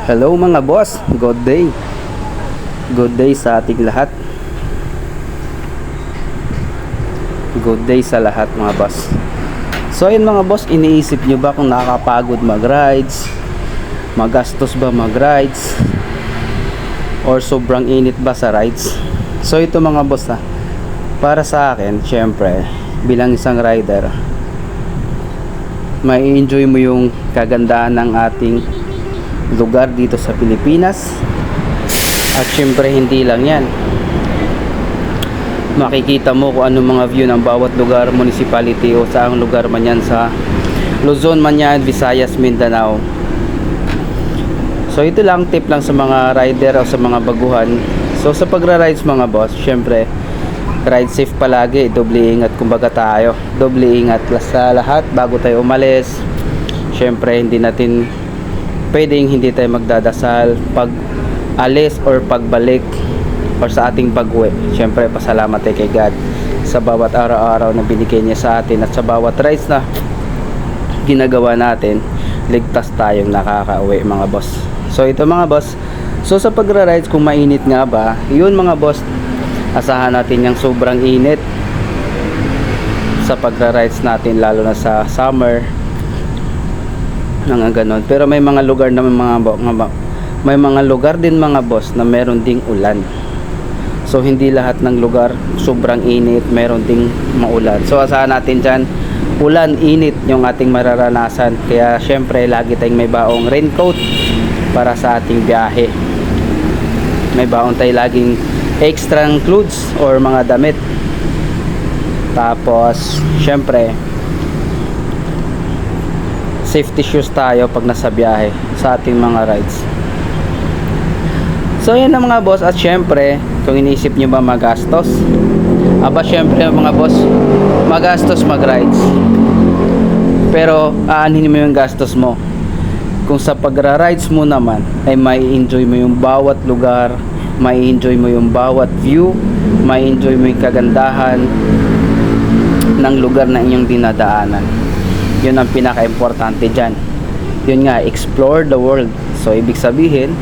Hello mga boss, good day. Good day sa ating lahat. Good day sa lahat mga boss. So ayun mga boss, iniisip nyo ba kung nakakapagod mag-rides? Magastos ba mag-rides? Or sobrang init ba sa rides? So ito mga boss para sa akin, syempre, bilang isang rider, may enjoy mo yung kagandahan ng ating lugar dito sa Pilipinas. At syempre hindi lang yan, makikita mo kung anong mga view ng bawat lugar, municipality o saang lugar man yan sa Luzon man yan, Visayas, Mindanao. So ito lang, tip lang sa mga rider o sa mga baguhan. So sa pagra-rides mga boss, syempre ride safe palagi, doble ingat kumbaga tayo. Doble ingat sa lahat bago tayo umalis. Syempre hindi natin pwedeng hindi tayo magdadasal pag alis or pagbalik or sa ating pag-uwi. Syempre pasalamat tayo kay God sa bawat araw-araw na binigay niya sa atin, at sa bawat rides na ginagawa natin, ligtas tayong nakaka-uwi mga boss. So ito mga boss, so sa pagra-rides kung mainit nga ba, yun mga boss, asahan natin yung sobrang init sa pagra-rides natin, lalo na sa summer nga ganon. Pero may mga lugar na may mga lugar din mga boss na meron ding ulan. So hindi lahat ng lugar sobrang init, meron ding maulan. So asahan natin dyan, ulan, init yung ating mararanasan. Kaya syempre lagi tayong may baong raincoat para sa ating biyahe. May baong tayo laging extra clothes or mga damit. Tapos syempre safety shoes tayo pag nasa biyahe sa ating mga rides. So yan na mga boss. At syempre kung iniisip nyo ba magastos, aba syempre mga boss, magastos mag-rides. Pero aanhin mo yung gastos mo kung sa pagra-rides mo naman ay may enjoy mo yung bawat lugar, may enjoy mo yung bawat view, may enjoy mo yung kagandahan ng lugar na inyong dinadaanan. Yun ang pinaka-importante dyan. Yun nga, explore the world. So ibig sabihin,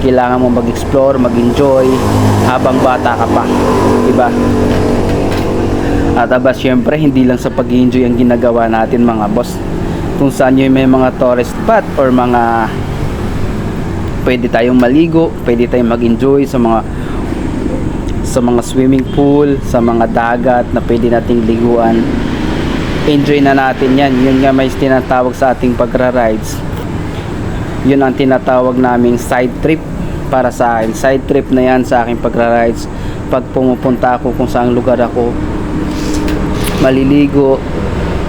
kailangan mo mag-explore, mag-enjoy habang bata ka pa, diba? At aba syempre hindi lang sa pag-enjoy ang ginagawa natin mga boss, kung saan yung may mga tourist spot or mga pwede tayong maligo, pwede tayong mag-enjoy sa mga swimming pool, sa mga dagat na pwede nating liguan. Enjoy na natin yan. Yun nga may tinatawag sa ating pagra-rides, yun ang tinatawag naming side trip. Para sa akin, side trip na yan sa aking pagra-rides. Pag pumupunta ako kung saang lugar ako maliligo,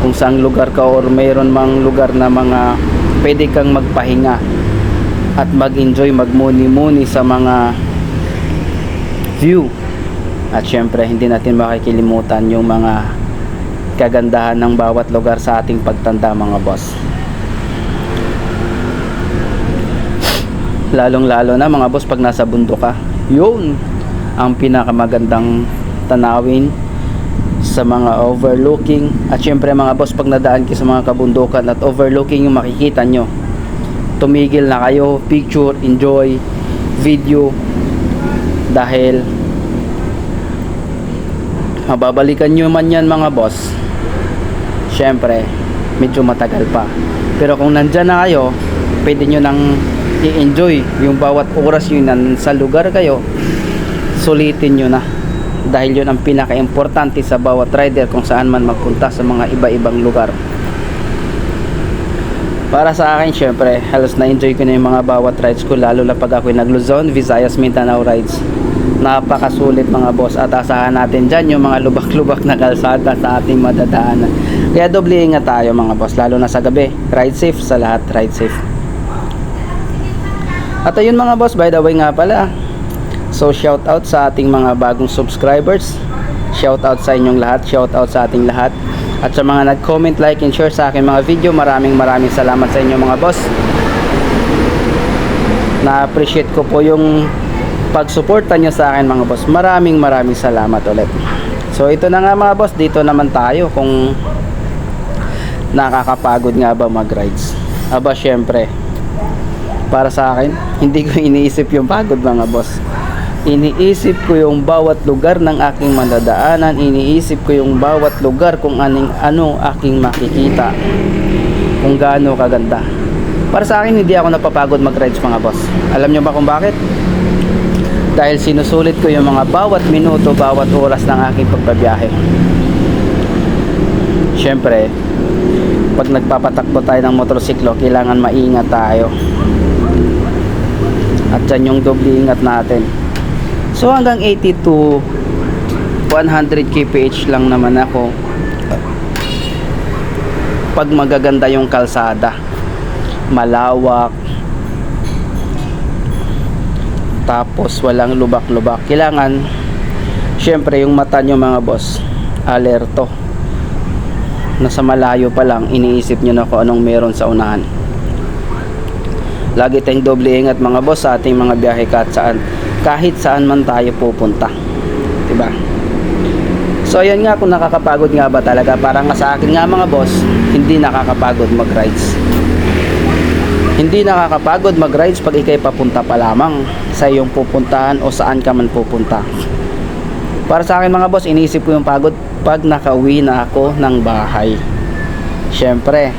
kung saang lugar ka or mayroon mang lugar na mga pwede kang magpahinga at mag-enjoy, magmuni-muni sa mga view. At syempre hindi natin makikilimutan yung mga kagandahan ng bawat lugar sa ating pagtanda mga boss. Lalong lalo na mga boss pag nasa bundok ka, yun ang pinakamagandang tanawin sa mga overlooking. At syempre mga boss, pag nadaan kayo sa mga kabundukan at overlooking yung makikita nyo, tumigil na kayo, picture, enjoy, video, dahil mababalikan nyo man yan mga boss, syempre medyo matagal pa. Pero kung nandyan na kayo, pwede nyo nang i-enjoy yung bawat oras yun sa lugar kayo, sulitin nyo na, dahil yun ang pinaka-importante sa bawat rider kung saan man magpunta sa mga iba-ibang lugar. Para sa akin syempre halos na-enjoy ko na yung mga bawat rides ko, lalo na pag ako'y nag-Luzon, Visayas, Mindanao rides. Napakasulit mga boss, at asahan natin dyan yung mga lubak-lubak na kalsada sa ating madadaanan. Kaya doble ingat tayo mga boss, lalo na sa gabi. Ride safe sa lahat, ride safe. At ayun mga boss, by the way nga pala, so shout out sa ating mga bagong subscribers, shout out sa inyong lahat, shout out sa ating lahat. At sa mga nag-comment, like and share sa aking mga video, maraming salamat sa inyo mga boss. Na-appreciate ko po yung pagsuporta nyo sa akin mga boss. Maraming salamat ulit. So ito na nga mga boss, dito naman tayo kung nakakapagod nga ba mag-rides. Aba syempre Para sa akin, hindi ko iniisip yung pagod mga boss. Iniisip ko yung bawat lugar ng aking madadaanan, iniisip ko yung bawat lugar kung ano aking makikita, kung gaano kaganda. Para sa akin, hindi ako napapagod mag-rides mga boss. Alam nyo ba kung bakit? Dahil sinusulit ko yung mga bawat minuto, bawat oras ng aking pagbabiyahe. Siyempre, pag nagpapatakbo tayo ng motorsiklo, kailangan maingat tayo. At dyan yung doble ingat natin. So hanggang 80 to 100 kph lang naman ako pag magaganda yung kalsada, malawak, tapos walang lubak-lubak. Kailangan syempre yung mata nyo mga boss alerto. Nasa malayo pa lang iniisip nyo na kung anong meron sa unahan. Lagi tayong doble ingat mga boss sa ating mga biyahe kahit saan man tayo pupunta, diba? So ayan nga, kung nakakapagod nga ba talaga. Parang sa akin nga mga boss, hindi nakakapagod mag rides. Hindi nakakapagod mag rides pag ikay papunta pa lamang sa iyong pupuntahan o saan ka man pupunta. Para sa akin mga boss, iniisip ko yung pagod pag nakauwi na ako ng bahay. Syempre,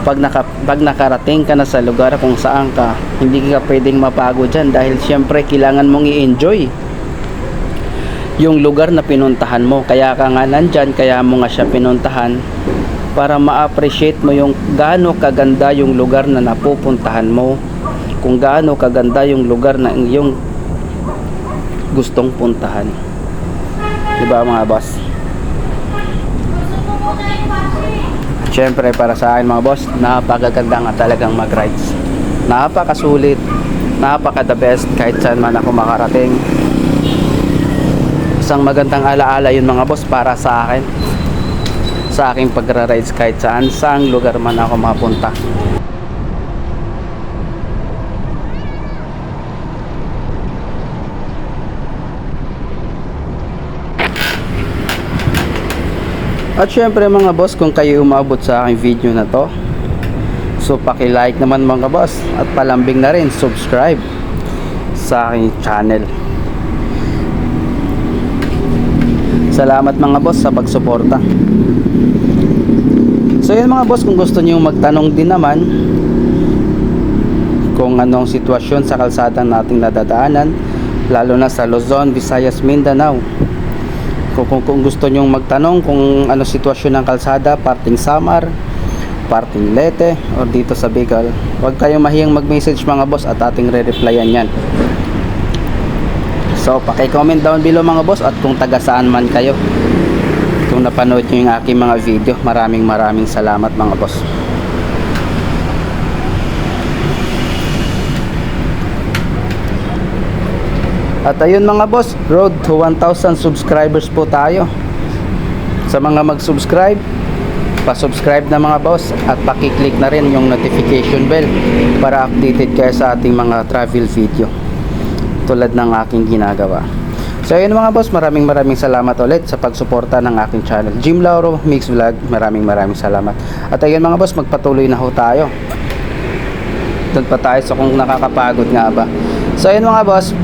pag nakarating ka na sa lugar kung saan ka, hindi ka pwedeng mapagod dyan, dahil syempre kailangan mong i-enjoy yung lugar na pinuntahan mo. Kaya ka nga nandyan, kaya mo nga siya pinuntahan, para ma-appreciate mo yung gaano kaganda yung lugar na napupuntahan mo, kung gaano kaganda yung lugar na yung gustong puntahan. Diba mga boss? Siyempre para sa akin mga boss, napakaganda nga talagang mag-rides. Napakasulit, napaka the best kahit saan man ako makarating. Isang magandang alaala yun mga boss para sa akin, sa aking pagra-rides kahit saan lugar man ako mapunta. At syempre mga boss, kung kayo umabot sa aking video na to, so paki-like naman mga boss, at palambing na rin subscribe sa aking channel. Salamat mga boss sa pagsuporta. So yun mga boss, kung gusto niyo magtanong din naman kung anong sitwasyon sa kalsadang nating nadadaanan, lalo na sa Luzon, Visayas, Mindanao. Kung gusto nyong magtanong kung ano sitwasyon ng kalsada, parting Samar, parting Leyte, o dito sa Bicol, huwag kayong mahiyang mag-message mga boss at ating re-replyan yan. So paki-comment down below mga boss, at kung taga saan man kayo, kung napanood nyo yung aking mga video, maraming salamat mga boss. At ayun mga boss, road to 1,000 subscribers po tayo. Sa mga mag-subscribe, pa-subscribe na mga boss, at paki-click na rin yung notification bell para updated kayo sa ating mga travel video tulad ng aking ginagawa. So ayun mga boss, maraming salamat ulit sa pagsuporta ng aking channel, Jim Lauro Mix Vlog. Maraming salamat. At ayun mga boss, magpatuloy na ho tayo. Doon pa tayo sa kung nakakapagod nga ba. So ayun mga boss,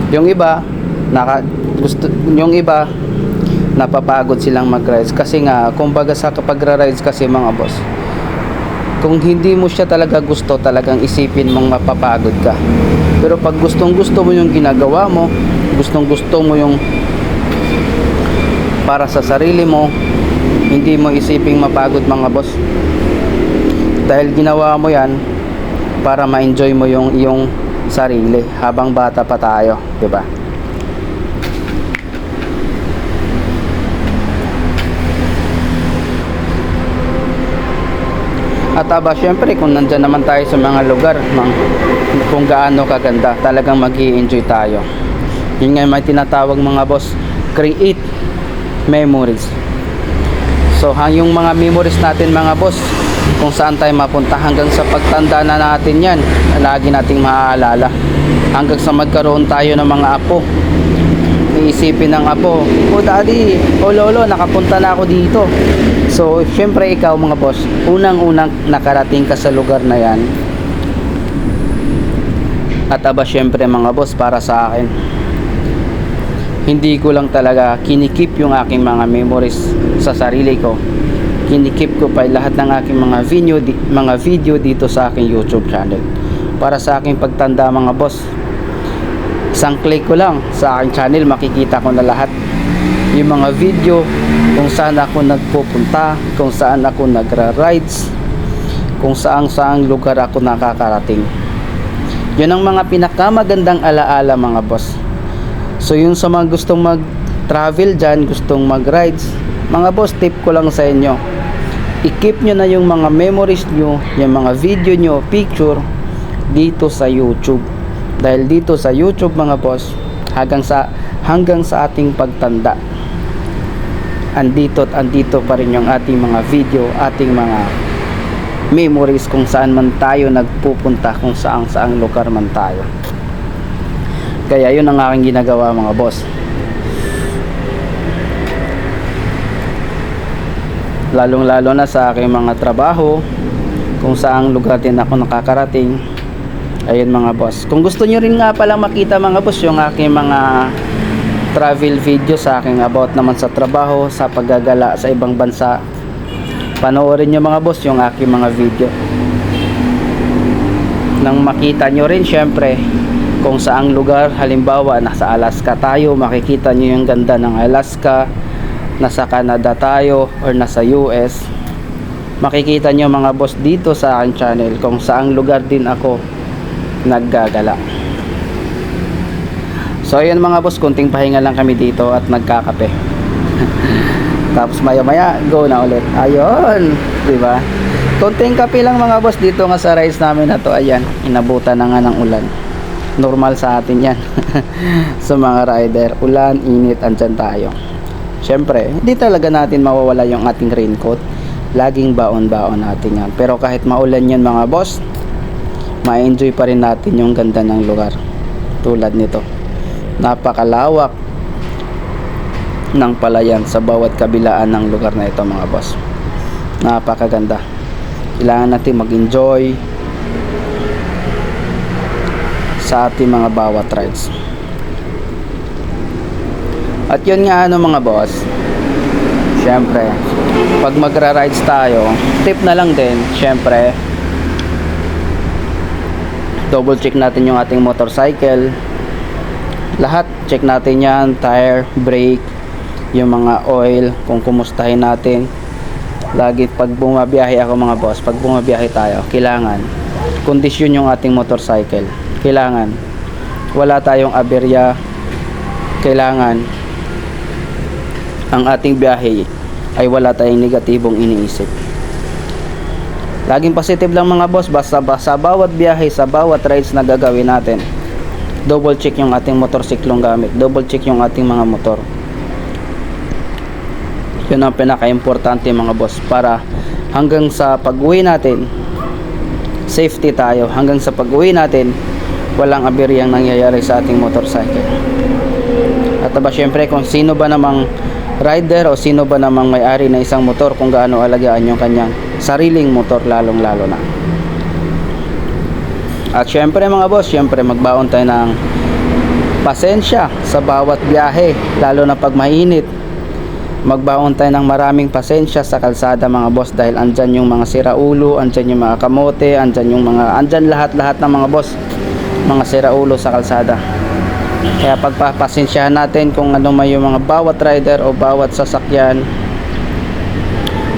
yung iba napapagod silang mag-rides kasi nga, kumbaga sa kapag rides kasi mga boss, kung hindi mo siya talaga gusto, talagang isipin mong mapapagod ka. Pero pag gustong gusto mo yung ginagawa mo, gustong gusto mo yung para sa sarili mo, hindi mo isiping mapagod mga boss, dahil ginawa mo yan para ma-enjoy mo yung iyong sarili habang bata pa tayo, diba? At syempre kung nandyan naman tayo sa mga lugar kung gaano kaganda, talagang mag-i-enjoy tayo. Yun nga may tinatawag mga boss, create memories. So yung mga memories natin mga boss, kung saan tayo mapunta hanggang sa pagtanda na natin yan, lagi nating maaalala. Hanggang sa magkaroon tayo ng mga apo, iisipin ng apo, "Oh daddy, oh lolo, nakapunta na ako dito." So syempre ikaw mga boss, unang-unang nakarating ka sa lugar na yan, At aba syempre mga boss, para sa akin, hindi ko lang talaga kinikip yung aking mga memories sa sarili ko. Kinikip ko pa lahat ng aking mga video dito sa aking YouTube channel. Para sa aking pagtanda mga boss, isang click ko lang sa aking channel, makikita ko na lahat yung mga video kung saan ako nagpupunta, kung saan ako nagra-rides, kung saang lugar ako nakakarating. Yun ang mga pinakamagandang alaala mga boss. So yun sa mga gustong mag-travel dyan, gustong mag-rides, mga boss, tip ko lang sa inyo, i-keep nyo na yung mga memories nyo, yung mga video nyo, picture dito sa YouTube. Dahil dito sa YouTube mga boss, hanggang sa ating pagtanda, andito pa rin yung ating mga video, ating mga memories kung saan man tayo nagpupunta, kung saang lugar man tayo. Kaya yun ang aking ginagawa mga boss. Lalong lalo na sa aking mga trabaho, kung saang lugar din ako nakakarating. Ayun mga boss, kung gusto nyo rin nga pala makita mga boss yung aking mga travel video sa aking about naman sa trabaho, sa paggagala sa ibang bansa, panoorin nyo mga boss yung aking mga video. Nang makita nyo rin syempre kung saang lugar, halimbawa nasa Alaska tayo, makikita nyo yung ganda ng Alaska. Nasa Canada tayo or nasa US, makikita nyo mga boss dito sa aking channel kung saang lugar din ako naggagala. So ayun mga boss, kunting pahinga lang kami dito at nagkakape. Tapos maya go na ulit. Ayun, diba? Kunting kape lang mga boss dito nga sa rides namin na to. Ayan, inabutan na nga ng ulan. Normal sa atin yan. Sa mga rider, ulan, init, andyan tayo. Syempre, hindi talaga natin mawawala yung ating raincoat. Laging baon-baon natin yan. Pero kahit maulan yan mga boss, ma-enjoy pa rin natin yung ganda ng lugar. Tulad nito, napakalawak ng palayan sa bawat kabilaan ng lugar na ito mga boss. Napakaganda. Kailangan natin mag-enjoy sa ating mga bawat rides. At yun nga mga boss, syempre pag magra-rides tayo, tip na lang din, syempre double check natin yung ating motorcycle. Lahat check natin yan, tire, brake, yung mga oil, kung kumustahin natin. Lagi pag bumabiyahe ako mga boss, pag bumabiyahe tayo, kailangan kondisyon yung ating motorcycle. Kailangan wala tayong aberya. Kailangan ang ating biyahe ay wala tayong negatibong iniisip. Laging positive lang mga boss. Basta sa bawat biyahe, sa bawat rides na gagawin natin, double check yung ating motorsiklong gamit, double check yung ating mga motor. Yun ang pinaka-importante mga boss, para hanggang sa pag-uwi natin safety tayo. Hanggang sa pag-uwi natin walang aberyang nangyayari sa ating motorcycle. At ba syempre kung sino ba namang rider o sino ba namang may-ari na isang motor, kung gaano alagaan yung kanyang sariling motor, lalong lalo na. At syempre mga boss, syempre magbaon tayo ng pasensya sa bawat biyahe, lalo na pag mainit. Magbaon tayo ng maraming pasensya sa kalsada mga boss, dahil andyan yung mga siraulo, andyan yung mga kamote, andyan lahat-lahat ng mga boss, mga siraulo sa kalsada. Kaya pagpapasensyahan natin kung ano may yung mga bawat rider o bawat sasakyan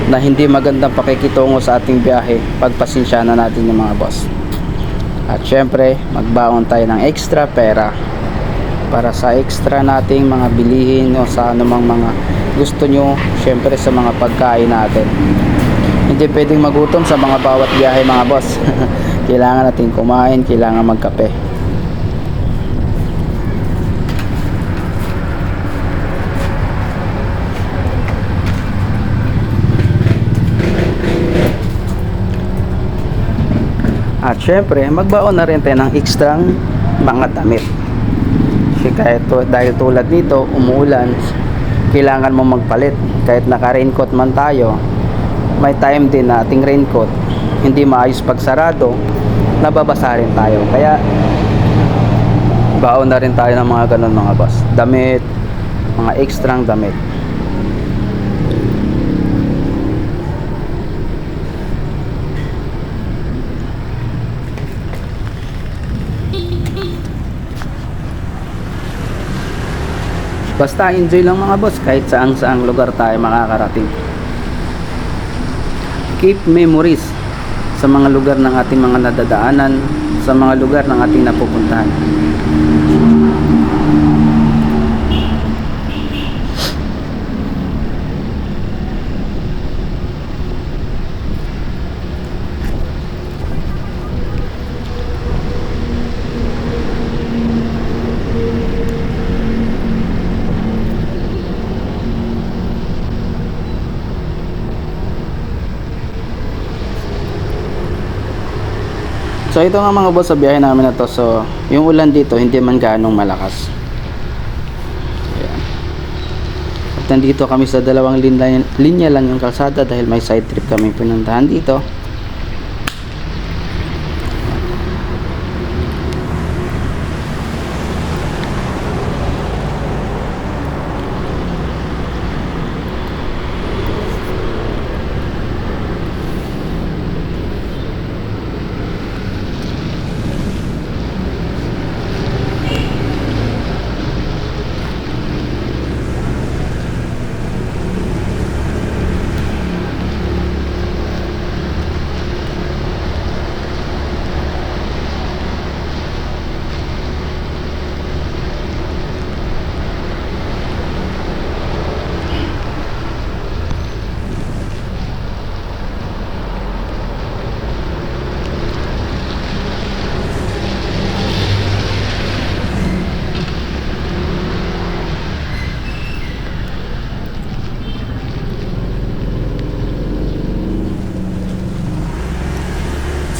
na hindi magandang pakikitungo sa ating biyahe, pagpasensyahan na natin yung mga boss. At syempre magbaon tayo ng extra pera para sa extra nating mga bilihin o sa anumang mga gusto nyo, syempre sa mga pagkain natin. Hindi pwedeng magutom sa mga bawat biyahe mga boss. Kailangan natin kumain, kailangan magkape. At syempre magbaon na rin tayo ng ekstrang mga damit. Dahil tulad nito, umuulan, kailangan mo magpalit. Kahit naka-raincoat man tayo, may time din na ating raincoat hindi maayos pagsarado, nababasa rin tayo. Kaya Baon na rin tayo ng mga ganun mga boss. Damit, mga extrang damit. Basta enjoy lang mga boss, kahit saang lugar tayo makakarating. Keep memories sa mga lugar ng ating mga nadadaanan, sa mga lugar ng ating napupuntahan. So ito nga mga boss sa biyahe namin na to. So yung ulan dito hindi man ganong malakas. Ayan. At nandito kami sa dalawang linya lang yung kalsada dahil may side trip kami pinuntahan dito.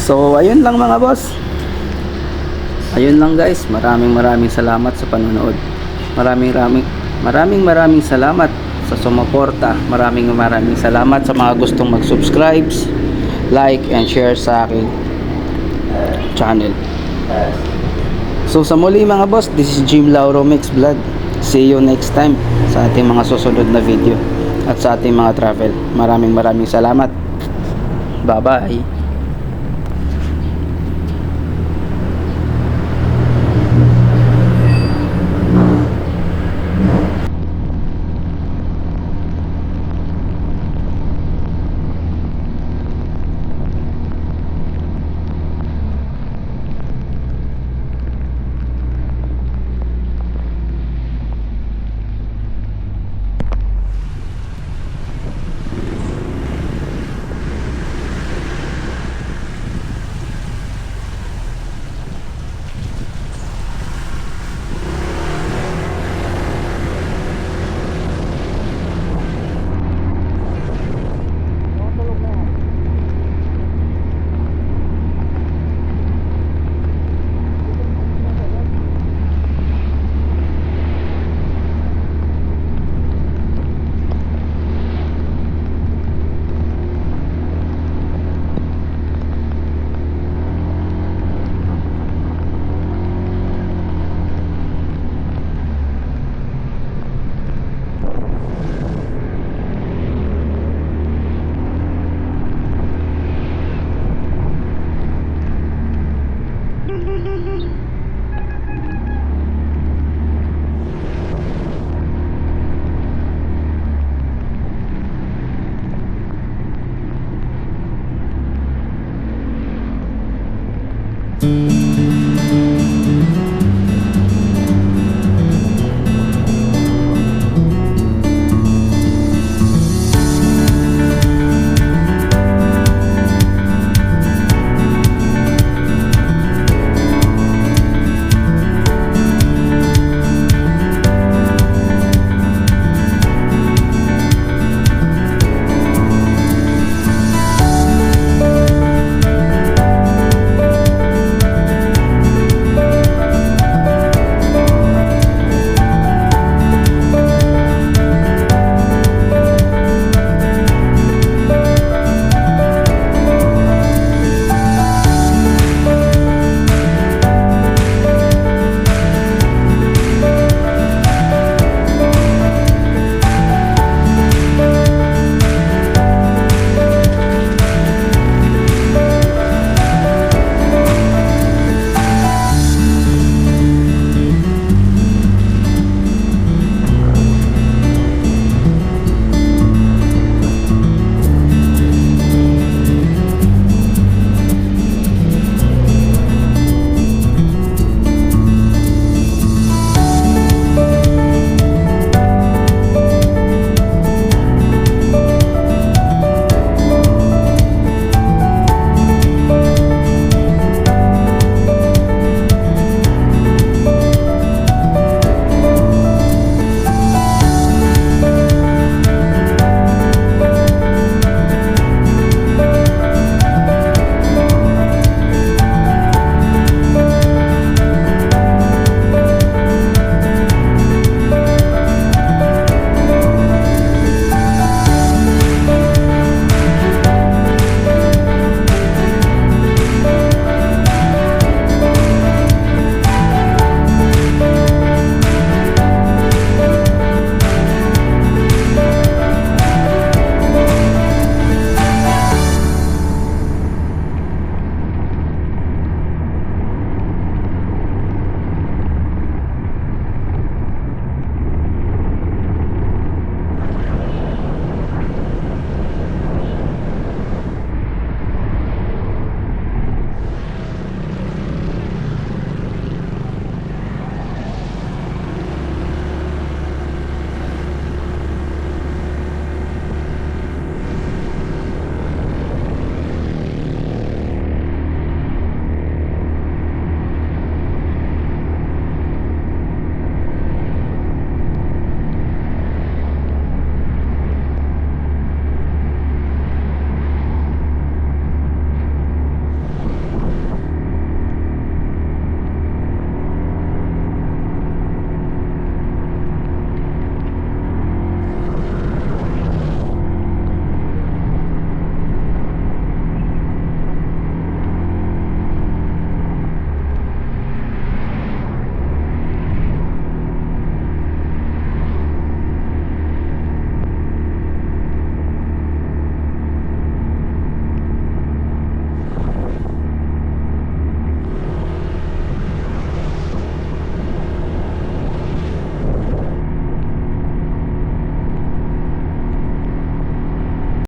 So ayun lang mga boss. Ayun lang guys. Maraming salamat sa panonood. Maraming salamat sa sumuporta. Maraming salamat sa mga gustong mag-subscribe, like and share sa aking channel. So sa muli mga boss, this is Jim Lauro Mix Vlog. See you next time sa ating mga susunod na video at sa ating mga travel. Maraming salamat. Bye bye.